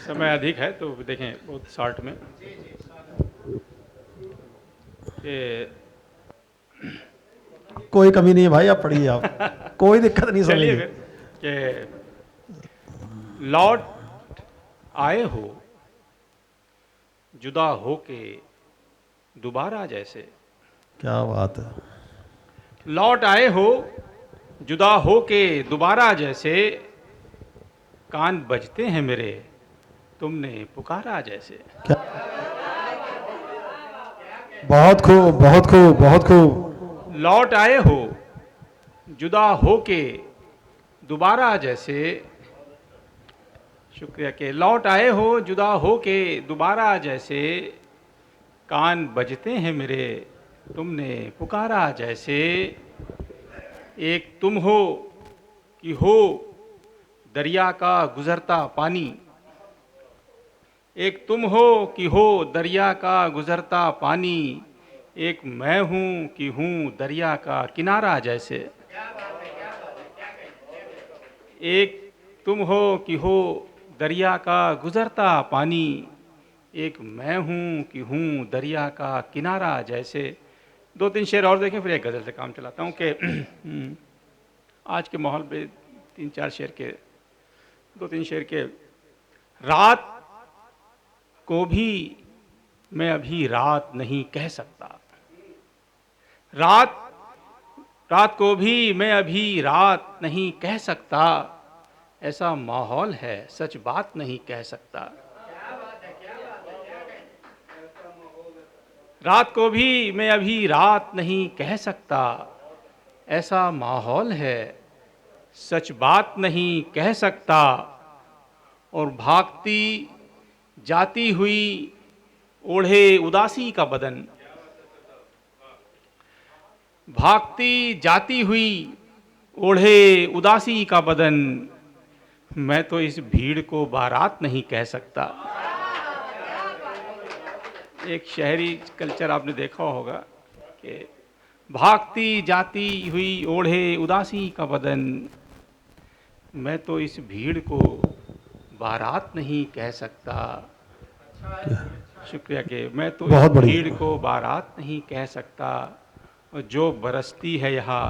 समय अधिक है तो देखें बहुत शॉर्ट में कि कोई कमी नहीं है भाई, आप पढ़िए, आप कोई दिक्कत नहीं चलिए समझिए। फिर कि लौट आए हो जुदा हो के दोबारा जैसे। क्या बात है। लौट आए हो जुदा हो के दोबारा जैसे, कान बजते हैं मेरे तुमने पुकारा जैसे। क्या, बहुत खूब, बहुत खूब, बहुत खूब। लौट आए हो जुदा हो के दोबारा जैसे, शुक्रिया के लौट आए हो जुदा हो के दोबारा जैसे, कान बजते हैं मेरे तुमने पुकारा जैसे। एक तुम हो कि हो दरिया का गुजरता पानी, एक तुम हो कि हो दरिया का गुजरता पानी, एक मैं हूँ कि हूँ दरिया का किनारा जैसे। एक तुम हो कि हो दरिया का गुजरता पानी, एक मैं हूँ कि हूँ दरिया का किनारा जैसे। दो तीन शेर और देखें फिर एक गज़ल से काम चलाता हूँ कि आज के माहौल पे तीन चार शेर के, दो तीन शेर के। रात को भी मैं अभी रात नहीं कह सकता, रात रात को भी मैं अभी रात नहीं कह सकता, ऐसा माहौल है सच बात नहीं कह सकता। रात को भी मैं अभी रात नहीं कह सकता, ऐसा माहौल है सच बात नहीं कह सकता। और भागती जाती हुई ओढ़े उदासी का बदन, भागती जाती हुई ओढ़े उदासी का बदन, मैं तो इस भीड़ को बारात नहीं कह सकता। एक शहरी कल्चर आपने देखा होगा कि भागती जाती हुई ओढ़े उदासी का बदन, मैं तो इस भीड़ को बारात नहीं कह सकता। शुक्रिया के मैं तो इस भीड़ को बारात नहीं कह सकता। और जो बरसती है यहाँ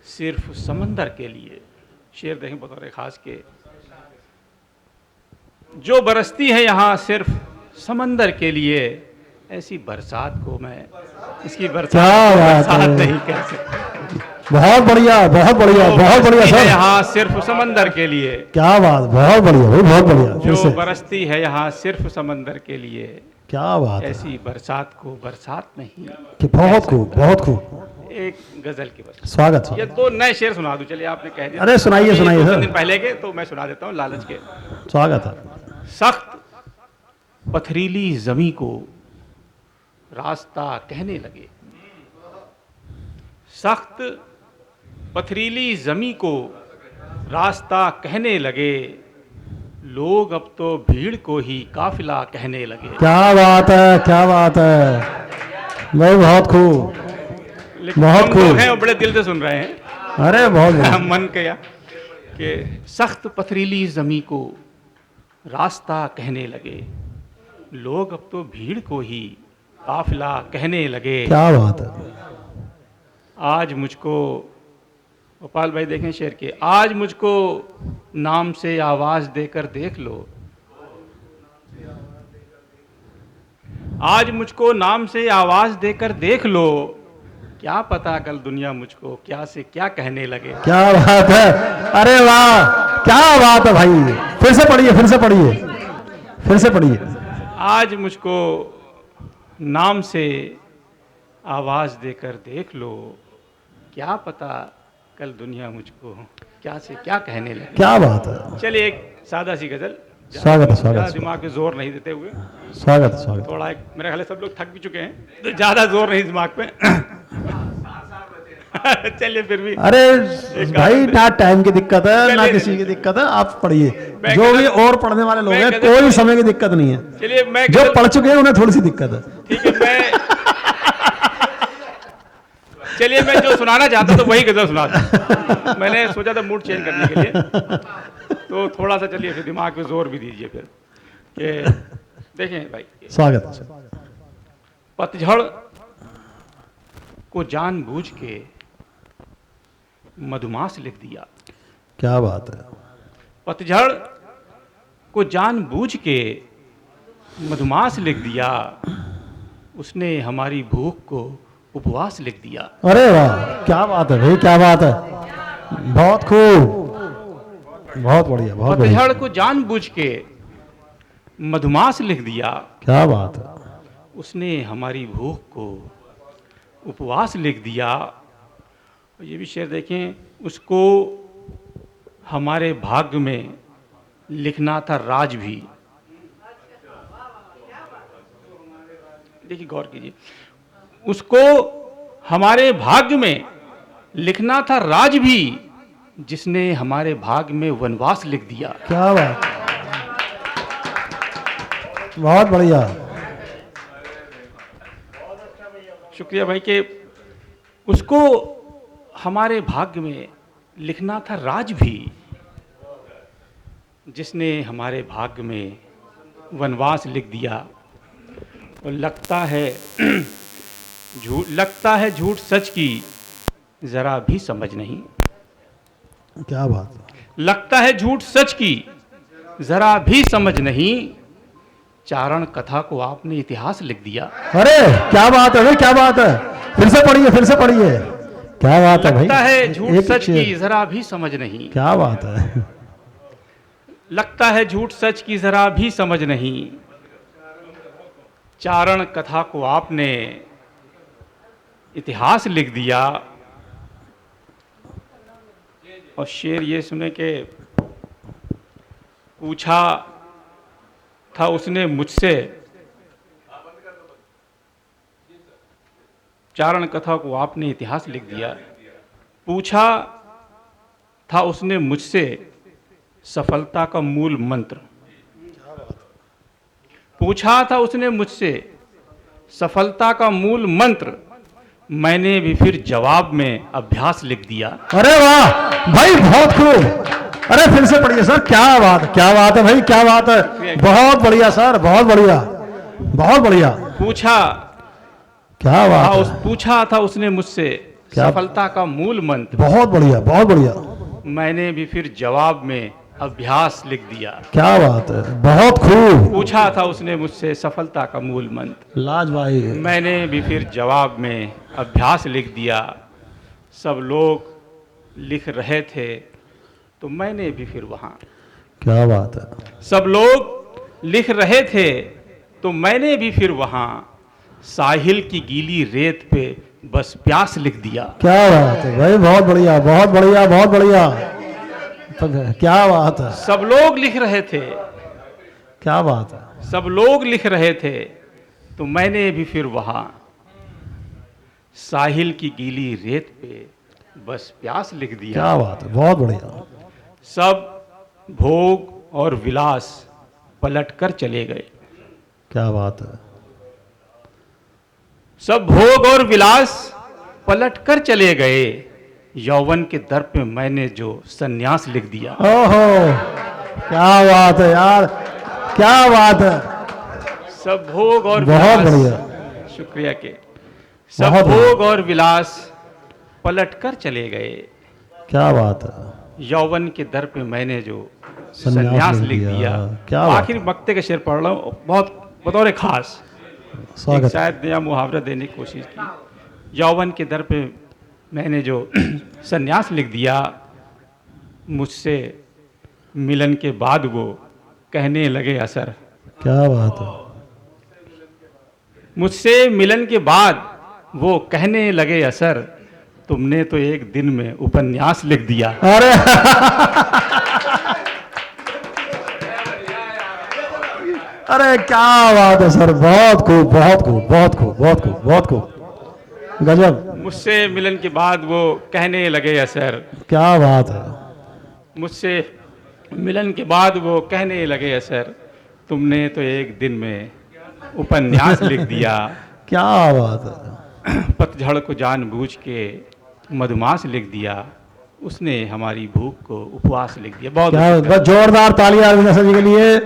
सिर्फ समंदर के लिए, शेर देखें बतौर खास के, जो बरसती है यहाँ सिर्फ समंदर के लिए, ऐसी बरसात को मैं इसकी बरसात नहीं कह सकता। बहुत बढ़िया, बहुत बढ़िया, बहुत बढ़िया सर। यहाँ सिर्फ समंदर के लिए, क्या बात, बहुत बढ़िया भाई, बहुत बढ़िया। जो बरसती है यहाँ सिर्फ समंदर के लिए, क्या बात, ऐसी बरसात को बरसात नहीं कि बहुत खूब, बहुत खूब। एक गजल की बस स्वागत। ये दो नए शेर सुना दूं, चलिए आपने कह दिया। अरे सुनाइए, सुनाइए सर। दिन पहले के तो मैं सुना देता हूँ लालच के। स्वागत है। सख्त पथरीली जमी को रास्ता कहने लगे, सख्त पथरीली जमी को रास्ता कहने लगे, लोग अब तो भीड़ को ही काफिला कहने लगे। क्या बात है, क्या बात है भाई, बहुत खूब, बहुत खूब है और बड़े दिल से सुन रहे हैं। अरे बहुत मन किया कि सख्त पथरीली जमी को रास्ता कहने लगे, लोग अब तो भीड़ को ही काफिला कहने लगे। क्या बात है। आज मुझको, गोपाल भाई देखें शेर के, आज मुझको नाम से आवाज देकर देख लो, आज मुझको नाम से आवाज देकर देख लो, क्या पता कल दुनिया मुझको क्या से क्या कहने लगे। क्या बात है, अरे वाह, क्या बात है भाई। फिर से पढ़िए, फिर से पढ़िए, फिर से पढ़िए। आज मुझको नाम से आवाज देकर देख लो, क्या पता कल दुनिया मुझको क्या से क्या कहने लगे। क्या बात है। चलिए एक सादा सी गजल, स्वागत है, स्वागत। दिमाग पे जोर नहीं देते हुए। स्वागत, स्वागत। थोड़ा एक, मेरे ख्याल सब लोग थक भी चुके हैं तो ज्यादा जोर नहीं दिमाग पे। चलिए फिर भी, अरे भाई ना टाइम की दिक्कत है ना किसी की दिक्कत है, आप पढ़िए। जो भी और पढ़ने वाले लोग हैं कोई समय की दिक्कत नहीं है। चलिए मैं जो पढ़ चुके हैं उन्हें थोड़ी सी दिक्कत है। ठीक है, मैं चलिए, मैं जो सुनाना चाहता तो वही गजल सुनाता। मैंने सोचा था मूड चेंज करने के लिए, तो थोड़ा सा चलिए फिर दिमाग पे जोर भी दीजिए फिर कि देखें भाई, स्वागत है सर। पतझड़ को जानबूझ के मधुमास लिख दिया। क्या बात है। पतझड़ को जानबूझ के मधुमास लिख दिया, उसने हमारी भूख को उपवास लिख दिया। अरे वाह, क्या बात है भाई, क्या बात है, बहुत खूब, बहुत बढ़िया, बहुत बढ़िया। पतझड़ को जानबूझ के मधुमास लिख दिया, क्या बात है। उसने हमारी भूख को उपवास लिख दिया। ये भी शेर देखें, उसको हमारे भाग्य में लिखना था राज भी। देखिए, गौर कीजिए, उसको हमारे भाग्य में लिखना था राज भी, जिसने हमारे भाग्य में वनवास लिख दिया। क्या बात, बहुत बढ़िया। शुक्रिया भाई के उसको हमारे भाग्य में लिखना था राज भी, जिसने हमारे भाग्य में वनवास लिख दिया। और लगता है झूठ सच की जरा भी समझ नहीं। क्या बात है। लगता है झूठ सच की जरा भी समझ नहीं, चारण कथा को आपने इतिहास लिख दिया। अरे क्या बात है भाई, क्या बात है, फिर से पढ़िए, फिर से पढ़िए। क्या बात है भाई। लगता है झूठ एक सच की जरा भी समझ नहीं। क्या बात है। लगता है झूठ सच की जरा भी समझ नहीं, चारण कथा को आपने इतिहास लिख दिया। और शेर ये सुने के पूछा था उसने मुझसे, चारण कथा को आपने इतिहास लिख दिया। पूछा था उसने मुझसे सफलता का मूल मंत्र। पूछा था उसने मुझसे सफलता का मूल मंत्र, मैंने भी फिर जवाब में अभ्यास लिख दिया। अरे वाह भाई, बहुत खूब। अरे फिर से पढ़िए सर, क्या बात, क्या बात है भाई, क्या बात है, बहुत बढ़िया सर, बहुत बढ़िया, बहुत बढ़िया। पूछा क्या बात है। पूछा था उसने मुझसे क्या? सफलता का मूल मंत्र, बहुत बढ़िया, बहुत बढ़िया। मैंने भी फिर जवाब में अभ्यास लिख दिया। क्या बात है, बहुत खूब। पूछा था उसने मुझसे सफलता का मूल मंत्र, लाज भाई। मैंने भी फिर जवाब में अभ्यास लिख दिया। सब लोग लिख रहे थे तो मैंने भी फिर वहाँ। क्या बात है। सब लोग लिख रहे थे तो मैंने भी फिर वहाँ, साहिल की गीली रेत पे बस प्यास लिख दिया। क्या बात है भाई, बहुत बढ़िया, बहुत बढ़िया, बहुत बढ़िया। क्या बात है। सब लोग लिख रहे थे, क्या बात है। सब लोग लिख रहे थे तो मैंने भी फिर वहाँ, साहिल की गीली रेत पे बस प्यास लिख दिया। क्या बात है, बहुत बढ़िया। सब भोग और विलास पलट कर चले गए। क्या बात है। सब भोग और विलास पलट कर चले गए, यौवन के दर पे मैंने जो सन्यास लिख दिया। ओहो, क्या बात है यार, क्या बात है। सब भोग और बहुत विलास, बढ़िया। शुक्रिया के, सब बहुत भोग और विलास पलट कर चले गए, क्या बात है। यौवन के दर पे मैंने जो सन्यास सन्यास लिख लिख दिया। दिया। क्या बात आखिर मक्ते का शेर पढ़ रहा हूँ, बहुत बतौर खास एक स्वागत। शायद नया मुहावरा देने की कोशिश की। यौवन के दर पे मैंने जो सन्यास लिख दिया, मुझसे मिलन के बाद वो कहने लगे असर। क्या बात है। मुझसे मिलन के बाद वो कहने लगे असर, तुमने तो एक दिन में उपन्यास लिख दिया। अरे अरे क्या बात है सर, बहुत खूब, बहुत खूब, बहुत खूब, बहुत खूब, बहुत खूब, गजब। मुझसे मिलन के बाद वो कहने लगे असर, क्या बात है। मुझसे मिलन के बाद वो कहने लगे असर, तुमने तो एक दिन में उपन्यास लिख दिया। क्या बात है। पतझड़ को जानबूझ के मधुमास लिख दिया, उसने हमारी भूख को उपवास लिख दिया। बहुत क्या जोरदार तालियां अरविंद दास जी के लिए।